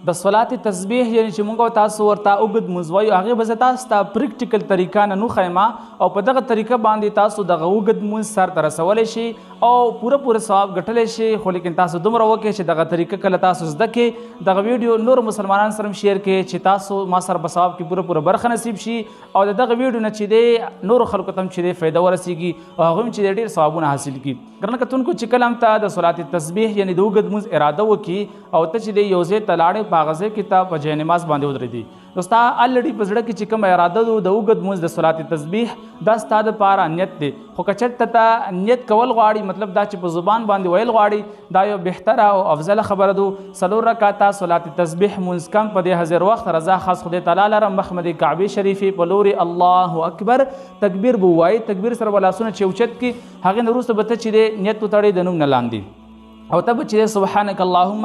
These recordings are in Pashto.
د صلات تسبیح یعنی چې موږ تاسو ورته اوږد مونځ وایو هغې به زه تاسو ته پریکټیکل طریقه نه نوښیم او په دغه طریقه باندې تاسو دغه اوږد مونځ سر ته رسولی شي او پوره ثواب ګټلی شي. خو لیکن تاسو دومره وکړئ چې دغه طریقه کله تاسو زده کړئ دغه ویډیو نور مسلمانان سره هم شیر کړئ چې تاسو ما سره په ثواب کې پوره برخه نصیب شي او د دغه ویډیو نه چې دی نورو خلکو ته هم چې دی فایده ورسیږي او هغوی هم چې دی ډېر ثوابونه حاصل کړي. ګرانه کتونکو چې کله هم ته د صلات تسبیح یعنی د اوږد مونځ اراده وکړي او ته چې دی یو ځای ته لاړې په هغه ځای کې ته په جای نماز باندې ودرېدې نو ستا الرېډي په زړه کې چې کومه اراده ده د اوږد مونځ د صلات تسبیح دا ستا دپاره نیت دی. خو که چېرته ته نیت کول غواړي مطلب دا چې په زبان باندې ویل غواړي دا یو بهتره او افضله خبره ده. 4 رکعاته صلات تسبیح مونځ کم په دې حاضر وخت رضا خاص خدای تعالی لره مخ مې د کعبې شریفې په لوري الله اکبر تکبیر به ووایي. تکبیر سره به لاسونه چې اوچت کړي هغې نه وروسته به ته چې دی نیت وتړې د نوم نه لاندې او ته به چې سبحانک اللهم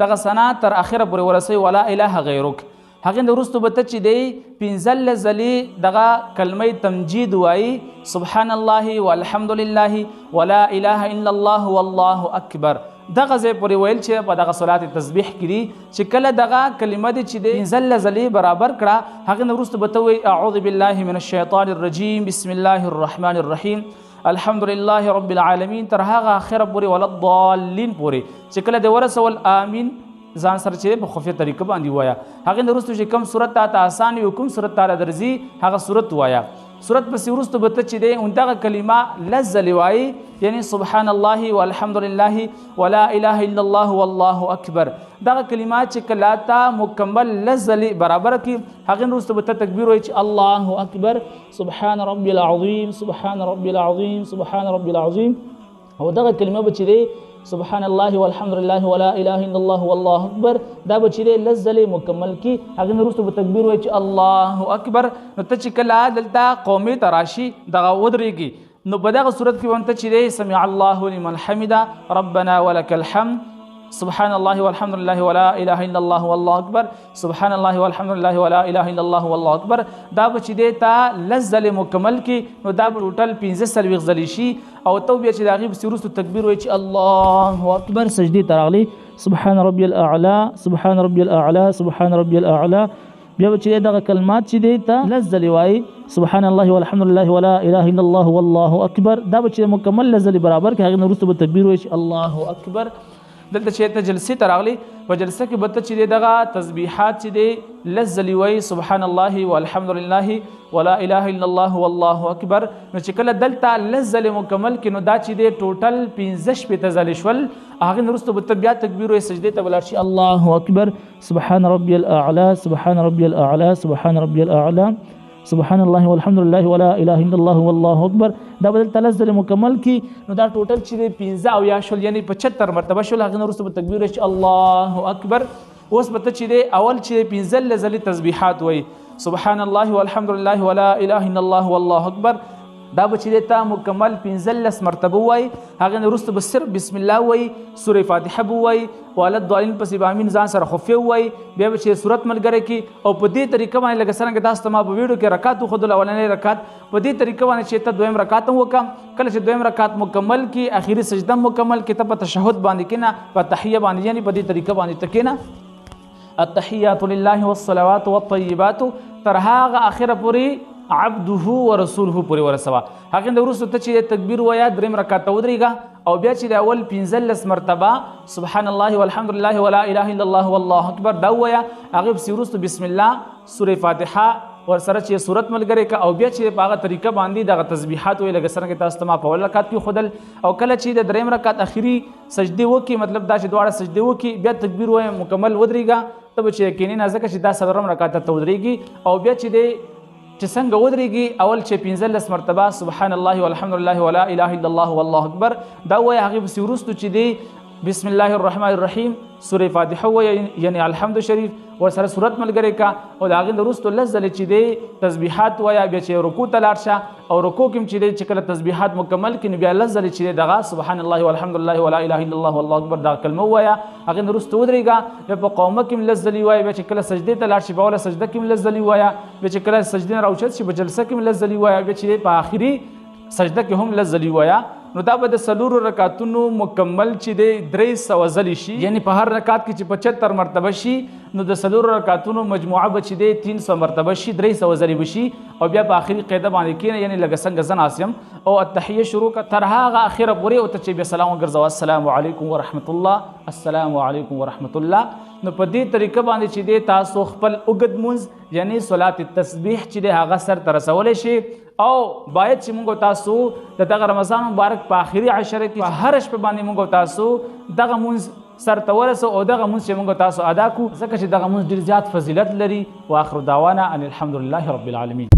دغه ثنا تر اخره پورې ورسوي ولا اله غیرک. هغې نه وروسته به ته چې دی 15 ځلې دغه کلمه تمجید وایي سبحان الله والحمد لله ولا اله الا الله والله اکبر. دغه ځای پورې ویل چې په دغه صلات تسبیح کې دي چې کله دغه کلمه دی چې دی 15 ځلې برابر کړه هغې نه وروسته به ته وایي اعوذ بالله من الشیطان الرجیم بسم الله الرحمن الرحیم الحمد لله رب العالمین تر هغه اخره پورې ولا الضالین پورې چې کله دی ورسول آمین ځان سره چې په خفیه طریقه باندې وایا. هغې نه وروسته چې کوم صورت ته آسان وي کوم صورت ته درځي هغه صورت وایا. صورت پسې وروسته به ته چې دی همدغه کلمه 10 ځلې وایي یعنی سبحان الله والحمد لله ولا اله الا الله والله اکبر. دغه کلمه چې کله ته مکمل 10 ځلې برابر کړي هغې نه وروسته به ته تکبیر وایي چې الله اکبر سبحان ربي العظیم سبحان ربي العظیم سبحان ربي العظیم. او دغه کلمه به چې دی سبحان الله والحمد لله ولا اله الا الله والله اکبر دا به چې دی 10 ځلې مکمل کړي هغې نه وروسته به تکبیر وایي چې الله اکبر. نو ته چې کله دلته قومي ته راشي دغه ودرېږي نو په دغه صورت کې به ته چې دی سمع الله لمن حمده ربنا ولك الحمد سبحان الله والحمد لله ولا اله الا الله والله اکبر سبحان الله والحمد لله ولا اله الا الله والله اکبر. دا به چې دی ته 10 ځلې مکمل کړي نو دا به ټوټل 15 ځلې شي او ته بیا چې د هغې پسې وروسته تکبیر وایي چې الله اکبر سجدې ته راغلی سبحان ربي الاعلى سبحان ربي الاعلى سبحان ربي الاعلى. بیا به چې دغه کلمات چې دی ته 10 ځلې وایي سبحان الله والحمد لله ولا اله الا الله والله اکبر. دا به چې مکمل 10 ځلې برابر کړي هغې نه وروسته به تکبیر وایي چې الله اکبر. دلته چې ته جلسې ته راغلی په جلسه کې به ته چې دی دغه تسبیحات چې دی 10 ځلې وایي سبحان الله والحمد لله ولا اله الا الله والله اکبر. نو چې کله دلته 10 ځلې مکمل کړي نو دا چې دی ټوټل 15 ځلې شول هغې نه وروسته به ته بیا تکبیر وایي سجدې ته به لاړ شي الله اکبر سبحان ربي الاعلى سبحان ربي الاعلى سبحان ربي الاعلى سبحان الله والحمد لله ولا اله الا الله والله اکبر. دا به دلته 10 ځلې مکمل کړي نو دا ټوټل چې دی 15 او یا شول یعنی 75 مرتبه شول هغې نه وروسته به تکبیر وایي چې الله اکبر. اوس به ته چې دی اول چې 15 ځلې تسبیحات وایي سبحان الله والحمد لله ولا اله الا الله والله اکبر. دا به چې دی ته مکمل 15 مرتبه وایي هغې نه وروسته به صرف بسم الله وایي سورې فاتحه به وایي وعلى الضالین پسې به امین ځان سره خفیه ووایي بیا به چې صورت ملګری کړي او په دې طریقه باندې لکه څرنګه تاسو ته ما په ویډیو کې رکعت وښودل اولنی رکعت په دې طریقه باندې چې ته دویم رکعت هم وکړه کله چې دویم رکعت مکمل کړي اخري سجده مکمل کړي ته په تشهد باندې کښېنه په تحیه باندې یعنې په دې طریقه باندې ته کښېنه التحیات لله والصلوات والطیبات تر هغه اخره پورې عبده ورسوله پورې ورسوه. هغې نه وروسته ته چې تکبیر وایه دریم رکعت ته ودرېږه او بیا چې د اول 15 مرتبه سبحان الله والحمد لله ولا اله الا الله والله اکبر دا ووایه هغې پسې وروسته بسم الله سورې فاتحه ورسره چې صورت ملګری که او بیا چې په هغه طریقه باندې دغه تسبیحات وایي لکه څرنګه تاسو ته ما په اول رکعت کې ښودل او کله چې د دریم رکعت اخري سجدې وکړي مطلب دا چې دواړه سجدې وکړي بیا تکبیر وایي مکمل ودرېږه ته به چې یقیني نه ځکه چې دا څلورم رکعت ته ودرېږي او بیا چې دی چې څنګه ودرېږي اول چې 15 مرتبه سبحان الله والحمد لله ولا اله الا الله والله اکبر دا وایي هغې پسې وروستو چې دی بسم الله الرحمن الرحیم سورې فاتحه وایي یعنی الحمد شریف ورسره صورت ملګری کا او د هغې نه وروستو 10 ځلې چې دی تسبیحات وایه بیا چې رکوع ته لاړ شه او رکوع کې هم چې دی چې کله تسبیحات مکمل کړي نو بیا 10 ځلې چې دی دغه سبحان الله والحمد لله ولا اله الا الله والله اکبر دا کلمه ووایه هغې نه وروسته ودرېږه بیا په قومه کې هم 10 ځلې وایه بیا چې کله سجدې ته لاړ شي په اوله سجده کې هم 10 ځلې وایه بیا چې کله سجدې نه راوچت شي په جلسه کې هم 10 ځلې وایه بیا چې دی په آخري سجده کې هم 10 ځلې وایه نو دا به د څلورو رکعتونو مکمل چې دی 300 ځلې شي، یعنی په هر رکعت کې چې 75 مرتبه شي نو د څلورو رکعتونو مجموعه به چې دی 300 مرتبه شي، 300 ځلې به شي. او بیا په آخري قاعده باندې کېنه، یعنی لږ څنګه زه ناست یم او التحیه شروع کړه تر هغه اخره پورې او ته چې بیا سلام وګرځوه السلام علیکم ورحمت الله، السلام علیکم ورحمت الله. نو په دې طریقه باندې چې دی تاسو خپل اوږد مونځ یعنی صلات التسبیح چې دی هغه سر ته رسولی شي. او باید چې موږ تاسو د دغه رمضان مبارک په آخري عشره کې په هر شپه باندې موږ تاسو دغه مونځ سر ته ورسو او دغه مونځ چې موږ تاسو ادا کړو، ځکه چې دغه مونځ ډېر زیات فضیلت لري. واخر دعوانا ان الحمد لله رب العالمین.